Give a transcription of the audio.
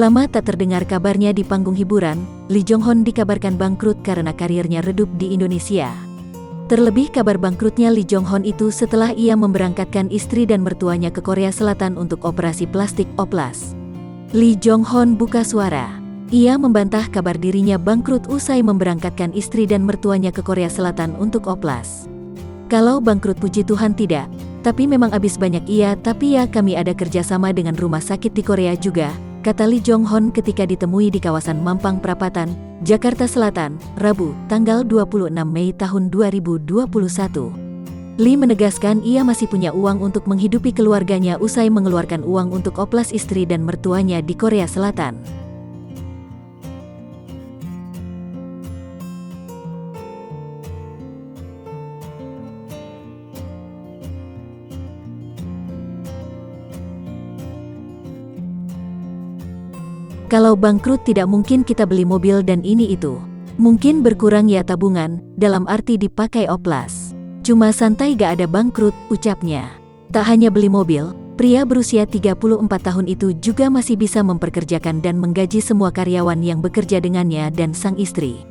Lama tak terdengar kabarnya di panggung hiburan, Lee Jong Hon dikabarkan bangkrut karena karirnya redup di Indonesia. Terlebih kabar bangkrutnya Lee Jong Hon itu setelah ia memberangkatkan istri dan mertuanya ke Korea Selatan untuk operasi plastik oplas. Lee Jong Hon buka suara. Ia membantah kabar dirinya bangkrut usai memberangkatkan istri dan mertuanya ke Korea Selatan untuk oplas. Kalau bangkrut puji Tuhan tidak, tapi memang habis banyak tapi ya kami ada kerjasama dengan rumah sakit di Korea juga, kata Lee Jong Hon ketika ditemui di kawasan Mampang Perapatan, Jakarta Selatan, Rabu, tanggal 26 Mei tahun 2021. Lee menegaskan ia masih punya uang untuk menghidupi keluarganya usai mengeluarkan uang untuk oplas istri dan mertuanya di Korea Selatan. Kalau bangkrut tidak mungkin kita beli mobil dan ini itu. Mungkin berkurang ya tabungan, dalam arti dipakai oplas. Cuma santai gak ada bangkrut, ucapnya. Tak hanya beli mobil, pria berusia 34 tahun itu juga masih bisa memperkerjakan dan menggaji semua karyawan yang bekerja dengannya dan sang istri.